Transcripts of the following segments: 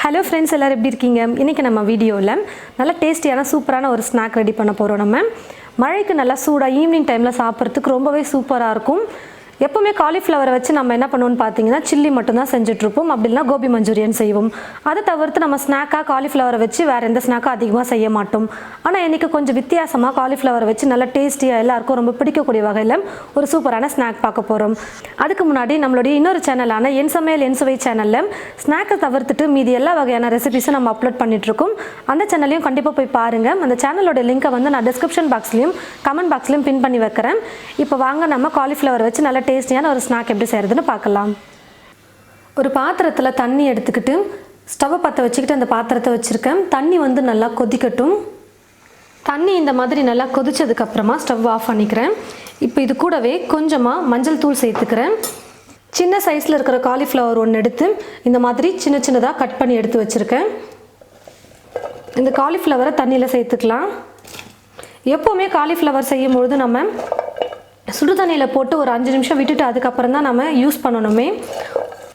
Hello friends, எல்லாரும் எப்படி இருக்கீங்க? இன்றைக்கி நம்ம வீடியோவில் நல்ல டேஸ்டியான சூப்பரான ஒரு ஸ்நாக் ரெடி பண்ண போகிறோம். நம்ம மழைக்கு நல்லா சூடாக ஈவினிங் டைமில் சாப்பிட்றதுக்கு ரொம்பவே சூப்பராக இருக்கும். எப்போவுமே காலிஃப்ளவரை வச்சு நம்ம என்ன பண்ணுவோம்னு பார்த்தீங்கன்னா சில்லி மட்டும்தான் செஞ்சுட்ருப்போம், அப்படி இல்லைனா கோபி மஞ்சூரியன் செய்வோம். அதை தவிர்த்து நம்ம ஸ்நாக்காக காலிஃப்ளவரை வச்சு வேறு எந்த ஸ்நாக்காக அதிகமாக செய்ய மாட்டோம். ஆனால் இன்றைக்கி கொஞ்சம் வித்தியாசமாக காலிஃப்ளவரை வச்சு நல்லா டேஸ்டியாக எல்லாருக்கும் ரொம்ப பிடிக்கக்கூடிய வகையில் ஒரு சூப்பரான ஸ்நாக் பார்க்க போகிறோம். அதுக்கு முன்னாடி நம்மளுடைய இன்னொரு சேனலான என் சமையல் என் சுவை சேனலில் ஸ்நாக்கை தவிர்த்துட்டு மீதி எல்லா வகையான ரெசிபிஸும் நம்ம அப்லோட் பண்ணிகிட்ருக்கோம். அந்த சேனலையும் கண்டிப்பாக போய் பாருங்கள். அந்த சேனலோட லிங்க்கை வந்து நான் டிஸ்கிரிப்ஷன் பாக்ஸ்லையும் கமெண்ட் பாக்ஸ்லையும் பின் பண்ணி வைக்கிறேன். இப்போ வாங்க நம்ம காலிஃப்ளவர் வச்சு நல்லா டேஸ்டியான ஒரு ஸ்நாக் எப்படி செய்கிறதுன்னு பார்க்கலாம். ஒரு பாத்திரத்தில் தண்ணி எடுத்துக்கிட்டு ஸ்டவ்வை பற்ற வச்சுக்கிட்டு அந்த பாத்திரத்தை வச்சுருக்கேன். தண்ணி வந்து நல்லா கொதிக்கட்டும். தண்ணி இந்த மாதிரி நல்லா கொதிச்சதுக்கப்புறமா ஸ்டவ் ஆஃப் பண்ணிக்கிறேன். இப்போ இது கூடவே கொஞ்சமாக மஞ்சள் தூள் சேர்த்துக்கிறேன். சின்ன சைஸில் இருக்கிற காலிஃப்ளவர் ஒன்று எடுத்து இந்த மாதிரி சின்ன சின்னதாக கட் பண்ணி எடுத்து வச்சுருக்கேன். இந்த காலிஃப்ளவரை தண்ணியில் சேர்த்துக்கலாம். எப்போவுமே காலிஃப்ளவர் செய்யும் பொழுது நம்ம சுடு தண்ணியில் போட்டு ஒரு 5 நிமிஷம் விட்டுட்டு அதுக்கப்புறம் தான் நம்ம யூஸ் பண்ணணுமே.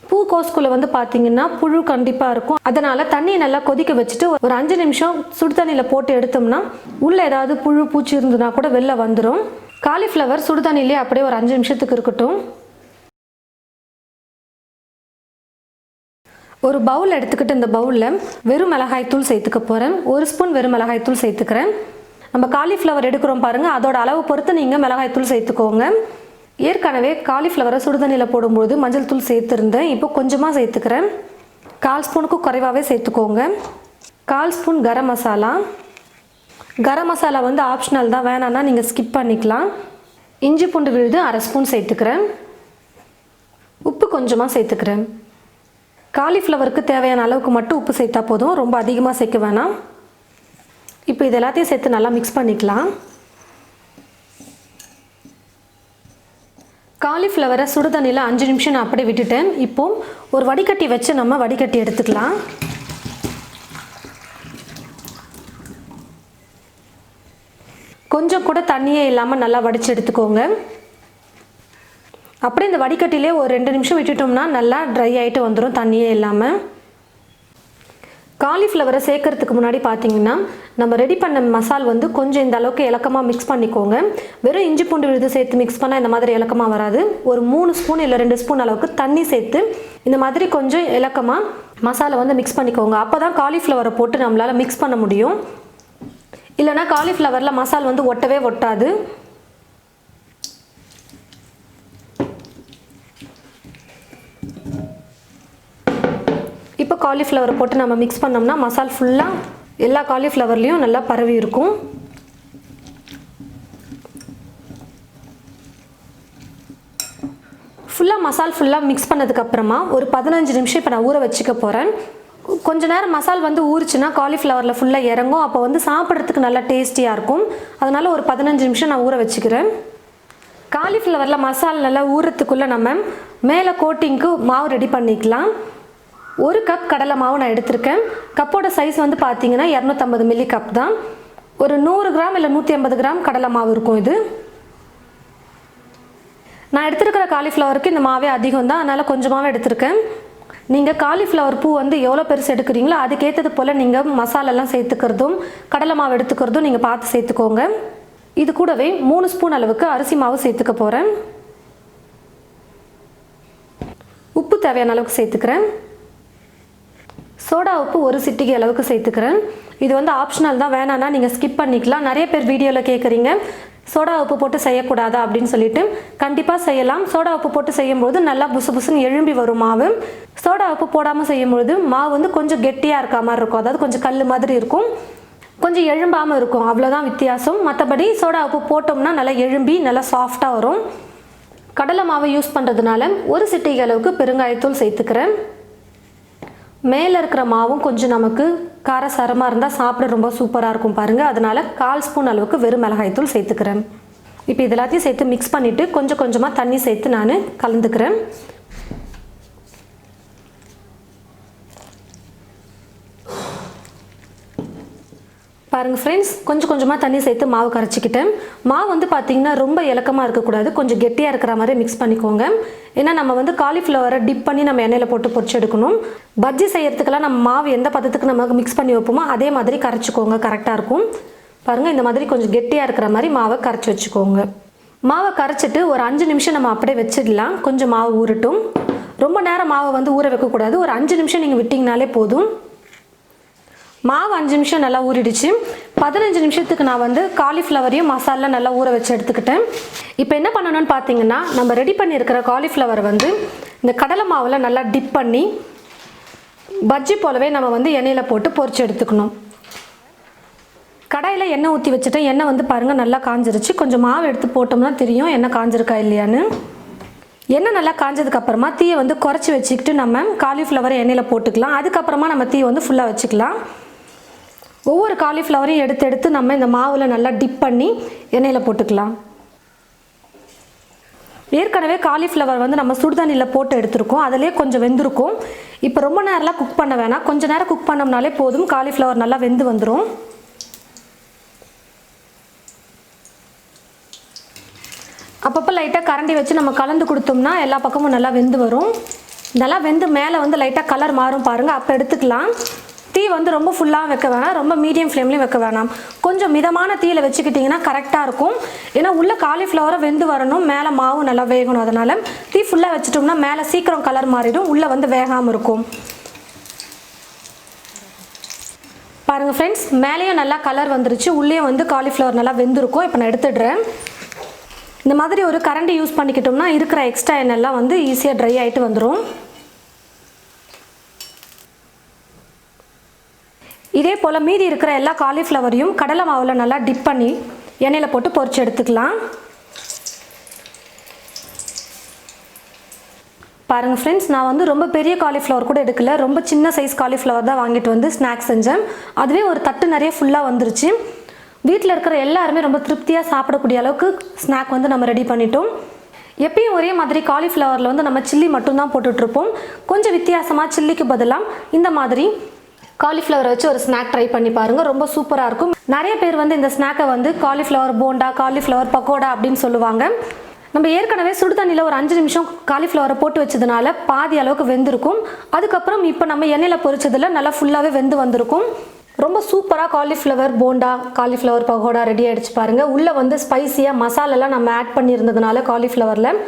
பூக்கோஸ்குள்ளே வந்து பார்த்திங்கன்னா புழு கண்டிப்பாக இருக்கும். அதனால் தண்ணியை நல்லா கொதிக்க வச்சுட்டு ஒரு 5 நிமிஷம் சுடு தண்ணியில் போட்டு எடுத்தோம்னா உள்ளே ஏதாவது புழு பூச்சி இருந்ததுன்னா கூட வெளில வந்துடும். காலிஃப்ளவர் சுடு தண்ணியிலே அப்படியே ஒரு 5 நிமிஷத்துக்கு இருக்கட்டும். ஒரு பவுல் எடுத்துக்கிட்டு இந்த பவுலில் வெறும் மிளகாய்த்தூள் சேர்த்துக்க போகிறேன். 1 ஸ்பூன் வெறும் மிளகாய்த்தூள் சேர்த்துக்கிறேன். நம்ம காலிஃப்ளவர் எடுக்கிறோம் பாருங்கள், அதோட அளவு பொறுத்து நீங்கள் மிளகாய்த்தூள் சேர்த்துக்கோங்க. ஏற்கனவே காலிஃப்ளவரை சுடுதண்ணியில் போடும்போது மஞ்சள் தூள் சேர்த்துருந்தேன். இப்போ கொஞ்சமாக சேர்த்துக்கிறேன். 1/4 ஸ்பூனுக்கு குறைவாகவே சேர்த்துக்கோங்க. 1/4 ஸ்பூன் கரம் மசாலா. கரம் மசாலா வந்து ஆப்ஷனல் தான், வேணான்னா நீங்கள் ஸ்கிப் பண்ணிக்கலாம். இஞ்சி பூண்டு விழுது 1/2 ஸ்பூன் சேர்த்துக்கிறேன். உப்பு கொஞ்சமாக சேர்த்துக்கிறேன். காலிஃப்ளவருக்கு தேவையான அளவுக்கு மட்டும் உப்பு சேர்த்தா போதும், ரொம்ப அதிகமாக சேர்க்க வேணாம். இப்போ இது எல்லாத்தையும் சேர்த்து நல்லா மிக்ஸ் பண்ணிக்கலாம். காலிஃப்ளவரை சுடு தண்ணியில் 5 நிமிஷம் நான் அப்படியே விட்டுட்டேன். இப்போது ஒரு வடிகட்டி வச்சு நம்ம வடிகட்டி எடுத்துக்கலாம். கொஞ்சம் கூட தண்ணியே இல்லாமல் நல்லா வடித்து எடுத்துக்கோங்க. அப்படியே இந்த வடிகட்டிலே ஒரு 2 நிமிஷம் விட்டுட்டோம்னா நல்லா ட்ரை ஆகிட்டு வந்துடும் தண்ணியே இல்லாமல். காலிஃப்ளவரை சேர்க்கறதுக்கு முன்னாடி பார்த்தீங்கன்னா நம்ம ரெடி பண்ண மசால் வந்து கொஞ்சம் இந்த அளவுக்கு இலக்கமாக மிக்ஸ் பண்ணிக்கோங்க. வெறும் இஞ்சி பூண்டு விழுது சேர்த்து மிக்ஸ் பண்ணால் இந்த மாதிரி இலக்கமாக வராது. ஒரு 3 ஸ்பூன் இல்லை 2 ஸ்பூன் அளவுக்கு தண்ணி சேர்த்து இந்த மாதிரி கொஞ்சம் இலக்கமாக மசாலா வந்து மிக்ஸ் பண்ணிக்கோங்க. அப்போ தான் காலிஃப்ளவரை போட்டு நம்மளால் மிக்ஸ் பண்ண முடியும். இல்லைனா காலிஃப்ளவரில் மசால் வந்து ஒட்டவே ஒட்டாது. இப்போ காலிஃப்ளவரை போட்டு நம்ம மிக்ஸ் பண்ணோம்னா மசால் ஃபுல்லாக எல்லா காலிஃப்ளவர்லேயும் நல்லா பரவி இருக்கும். மசால் ஃபுல்லாக மிக்ஸ் பண்ணதுக்கப்புறமா ஒரு 15 நிமிஷம் இப்போ நான் ஊற வச்சுக்க போகிறேன். கொஞ்ச நேரம் மசால் வந்து ஊறிச்சுன்னா காலிஃப்ளவரில் ஃபுல்லாக இறங்கும். அப்போ வந்து சாப்பிட்றதுக்கு நல்லா டேஸ்டியாக இருக்கும். அதனால் ஒரு 15 நிமிஷம் நான் ஊற வச்சுக்கிறேன். காலிஃப்ளவரில் மசால் நல்லா ஊறுறதுக்குள்ளே நம்ம மேலே கோட்டிங்க்கு மாவு ரெடி பண்ணிக்கலாம். 1 கப் கடலை மாவு நான் எடுத்திருக்கேன். கப்போட சைஸ் வந்து பார்த்தீங்கன்னா 250 மில்லி கப் தான். ஒரு 100 கிராம் இல்லை 150 கிராம் கடலை மாவு இருக்கும். இது நான் எடுத்துருக்கிற காலிஃப்ளவருக்கு இந்த மாவே அதிகம் தான், அதனால் கொஞ்சமாகவே எடுத்திருக்கேன். நீங்கள் காலிஃப்ளவர் பூ வந்து எவ்வளோ பெருசு எடுக்கிறீங்களோ அதுக்கேற்றது போல் நீங்கள் மசாலெல்லாம் சேர்த்துக்கிறதும் கடலை மாவு எடுத்துக்கிறதும் நீங்கள் பார்த்து சேர்த்துக்கோங்க. இது கூடவே 3 ஸ்பூன் அளவுக்கு அரிசி மாவு சேர்த்துக்க போகிறேன். உப்பு தேவையான அளவுக்கு சேர்த்துக்கிறேன். சோடா உப்பு 1 சிட்டிகை அளவுக்கு சேர்த்துக்கிறேன். இது வந்து ஆப்ஷனல் தான், வேணான்னா நீங்கள் ஸ்கிப் பண்ணிக்கலாம். நிறைய பேர் வீடியோவில் கேட்குறீங்க சோடா உப்பு போட்டு செய்யக்கூடாதா அப்படின்னு சொல்லிட்டு. கண்டிப்பாக செய்யலாம். சோடா உப்பு போட்டு செய்யும்போது நல்லா புசு புசுன்னு எழும்பி வரும் மாவு. சோடா உப்பு போடாமல் செய்யும்பொழுது மாவு வந்து கொஞ்சம் கெட்டியாக இருக்க மாதிரி இருக்கும், அதாவது கொஞ்சம் கல் மாதிரி இருக்கும், கொஞ்சம் எழும்பாமல் இருக்கும். அவ்வளோதான் வித்தியாசம். மற்றபடி சோடா உப்பு போட்டோம்னா நல்லா எழும்பி நல்லா சாஃப்டாக வரும். கடலை மாவு யூஸ் பண்ணுறதுனால 1 சிட்டிகை அளவுக்கு பெருங்காயத்தூள் சேர்த்துக்கிறேன். மேலே இருக்கிற மாவும் கொஞ்சம் நமக்கு காரசாரமாக இருந்தால் சாப்பிட ரொம்ப சூப்பராக இருக்கும் பாருங்கள். அதனால் 1/4 ஸ்பூன் அளவுக்கு வெறும் மிளகாய்த்தூள் சேர்த்துக்கிறேன். இப்போ இது எல்லாத்தையும் சேர்த்து மிக்ஸ் பண்ணிவிட்டு கொஞ்சம் கொஞ்சமாக தண்ணி சேர்த்து நான் கலந்துக்கிறேன். பாருங்கள் ஃப்ரெண்ட்ஸ், கொஞ்சம் கொஞ்சமாக தண்ணி சேர்த்து மாவு கரைச்சிக்கிட்டேன். மாவு வந்து பார்த்திங்கன்னா ரொம்ப இலக்கமாக இருக்கக்கூடாது, கொஞ்சம் கெட்டியாக இருக்கிற மாதிரி மிக்ஸ் பண்ணிக்கோங்க. ஏன்னா நம்ம வந்து காலிஃப்ளவரை டிப் பண்ணி நம்ம எண்ணெயில் போட்டு பொரிச்சு எடுக்கணும். பஜ்ஜி செய்கிறதுக்கெல்லாம் நம்ம மாவு எந்த பதத்துக்கு நமக்கு மிக்ஸ் பண்ணி வைப்போமோ அதே மாதிரி கரைச்சிக்கோங்க, கரெக்டாக இருக்கும். பாருங்கள், இந்த மாதிரி கொஞ்சம் கெட்டியாக இருக்கிற மாதிரி மாவை கரைச்சி வச்சுக்கோங்க. மாவை கரைச்சிட்டு ஒரு 5 நிமிஷம் நம்ம அப்படியே வச்சிடலாம், கொஞ்சம் மாவு ஊறட்டும். ரொம்ப நேரம் மாவை வந்து ஊற வைக்கக்கூடாது, ஒரு 5 நிமிஷம் நீங்கள் விட்டிங்கனாலே போதும். மாவு 5 நிமிஷம் நல்லா ஊறிடுச்சு. 15 நிமிஷத்துக்கு நான் வந்து காலிஃப்ளவரையும் மசாலா நல்லா ஊற வச்சு எடுத்துக்கிட்டேன். இப்போ என்ன பண்ணணும்னு பார்த்தீங்கன்னா, நம்ம ரெடி பண்ணியிருக்கிற காலிஃப்ளவரை வந்து இந்த கடலை மாவில் நல்லா டிப் பண்ணி பஜ்ஜி போலவே நம்ம வந்து எண்ணெயில் போட்டு பொரிச்சு எடுத்துக்கணும். கடாயில் எண்ணெய் ஊற்றி வச்சுட்டேன். எண்ணெய் வந்து பாருங்கள் நல்லா காஞ்சிருச்சு. கொஞ்சம் மாவு எடுத்து போட்டோம்னா தெரியும் எண்ணெய் காஞ்சிருக்கா இல்லையான்னு. எண்ணெய் நல்லா காஞ்சதுக்கப்புறமா தீயை வந்து குறைச்சி வச்சுக்கிட்டு நம்ம காலிஃப்ளவரை எண்ணெயில் போட்டுக்கலாம். அதுக்கப்புறமா நம்ம தீயை வந்து ஃபுல்லாக வச்சுக்கலாம். ஒவ்வொரு காலிஃப்ளவரையும் எடுத்து நம்ம இந்த மாவில் நல்லா டிப் பண்ணி எண்ணெயில் போட்டுக்கலாம். ஏற்கனவே காலிஃப்ளவர் வந்து நம்ம சுடுதண்ணியில் போட்டு எடுத்துருக்கோம், அதிலே கொஞ்சம் வெந்திருக்கும். இப்போ ரொம்ப நேரம்லாம் குக் பண்ண வேணாம், கொஞ்சம் நேரம் குக் பண்ணோம்னாலே போதும், காலிஃப்ளவர் நல்லா வெந்து வந்துடும். அப்பப்போ லைட்டாக கரண்டி வச்சு நம்ம கலந்து கொடுத்தோம்னா எல்லா பக்கமும் நல்லா வெந்து வரும். நல்லா வெந்து மேலே வந்து லைட்டாக கலர் மாறும் பாருங்கள், அப்போ எடுத்துக்கலாம். தீ வந்து ரொம்ப ஃபுல்லாக வைக்க வேணாம், ரொம்ப மீடியம் ஃப்ளேம்லேயும் வைக்க வேணாம். கொஞ்சம் மிதமான தீயில் வச்சுக்கிட்டிங்கன்னா கரெக்டாக இருக்கும். ஏன்னா உள்ளே காலிஃப்ளவரை வெந்து வரணும், மேலே மாவு நல்லா வேகணும். அதனால் தீ ஃபுல்லாக வச்சுட்டோம்னா மேலே சீக்கிரம் கலர் மாறிடும், உள்ளே வந்து வேகாமல் இருக்கும். பாருங்கள் ஃப்ரெண்ட்ஸ், மேலேயும் நல்லா கலர் வந்துருச்சு, உள்ளே வந்து காலிஃப்ளவர் நல்லா வெந்திருக்கும். இப்போ நான் எடுத்துடுறேன். இந்த மாதிரி ஒரு கரண்டி யூஸ் பண்ணிக்கிட்டோம்னா இருக்கிற எக்ஸ்ட்ரா எண்ணெய்லாம் வந்து ஈஸியாக ட்ரை ஆகிட்டு வந்துடும். இதே போல் மீதி இருக்கிற எல்லா காலிஃப்ளவரையும் கடலை மாவில் நல்லா டிப் பண்ணி எண்ணெயில் போட்டு பொரிச்சு எடுத்துக்கலாம். பாருங்கள் ஃப்ரெண்ட்ஸ், நான் வந்து ரொம்ப பெரிய காலிஃப்ளவர் கூட எடுக்கல, ரொம்ப சின்ன சைஸ் காலிஃப்ளவர் தான் வாங்கிட்டு வந்து ஸ்நாக்ஸ் செஞ்சேன். அதுவே ஒரு தட்டு நிறைய ஃபுல்லாக வந்துருச்சு. வீட்டில் இருக்கிற எல்லாருமே ரொம்ப திருப்தியாக சாப்பிடக்கூடிய அளவுக்கு ஸ்நாக் வந்து நம்ம ரெடி பண்ணிட்டோம். எப்பயும் ஒரே மாதிரி காலிஃப்ளவரில் வந்து நம்ம சில்லி மட்டும்தான் போட்டுட்ருப்போம். கொஞ்சம் வித்தியாசமாக சில்லிக்கு பதிலாக இந்த மாதிரி காலிஃப்ளவரை வச்சு ஒரு ஸ்நாக் ட்ரை பண்ணி பாருங்கள், ரொம்ப சூப்பராக இருக்கும். நிறைய பேர் வந்து இந்த ஸ்நாக்கை வந்து காலிஃப்ளவர் போண்டா, காலிஃப்ளவர் பக்கோடா அப்படின்னு சொல்லுவாங்க. நம்ம ஏற்கனவே சுடுதண்ணியில் ஒரு 5 நிமிஷம் காலிஃப்ளவரை போட்டு வச்சதுனால பாதி அளவுக்கு வெந்திருக்கும். அதுக்கப்புறம் இப்போ நம்ம எண்ணெயில் பொரிச்சதில் நல்லா ஃபுல்லாகவே வெந்து வந்திருக்கும். ரொம்ப சூப்பராக cauliflower bonda, cauliflower pakoda ready ஆகிடுச்சு பாருங்கள். உள்ளே வந்து ஸ்பைஸியாக மசாலெல்லாம் நம்ம ஆட் பண்ணியிருந்ததுனால காலிஃப்ளவரில்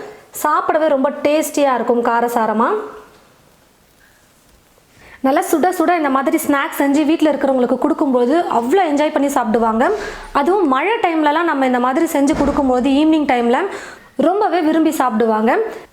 சாப்பிடவே ரொம்ப டேஸ்டியாக இருக்கும், காரசாரமாக. நல்லா சுட சுட இந்த மாதிரி ஸ்நாக்ஸ் செஞ்சு வீட்டில் இருக்கிறவங்களுக்கு கொடுக்கும்போது அவ்வளோ என்ஜாய் பண்ணி சாப்பிடுவாங்க. அதுவும் மழை டைம்லலாம் நம்ம இந்த மாதிரி செஞ்சு கொடுக்கும்போது ஈவினிங் டைமில் ரொம்பவே விரும்பி சாப்பிடுவாங்க.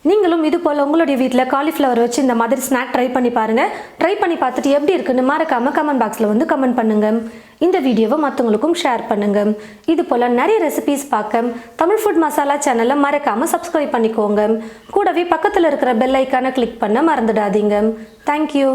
நீங்களும் இது போல் உங்களுடைய வீட்டில் காலிஃப்ளவர் வச்சு இந்த மாதிரி ஸ்நாக் ட்ரை பண்ணி பாருங்கள். ட்ரை பண்ணி பார்த்துட்டு எப்படி இருக்குன்னு மறக்காமல் கமெண்ட் பாக்ஸில் வந்து கமெண்ட் பண்ணுங்கள். இந்த வீடியோவை மற்றவங்களுக்கும் ஷேர் பண்ணுங்கள். இது போல் நிறைய ரெசிபீஸ் பார்க்க தமிழ் ஃபுட் மசாலா சேனலை மறக்காமல் சப்ஸ்கிரைப் பண்ணிக்கோங்க. கூடவே பக்கத்தில் இருக்கிற பெல் ஐக்கானை கிளிக் பண்ண மறந்துடாதீங்க. தேங்க்யூ.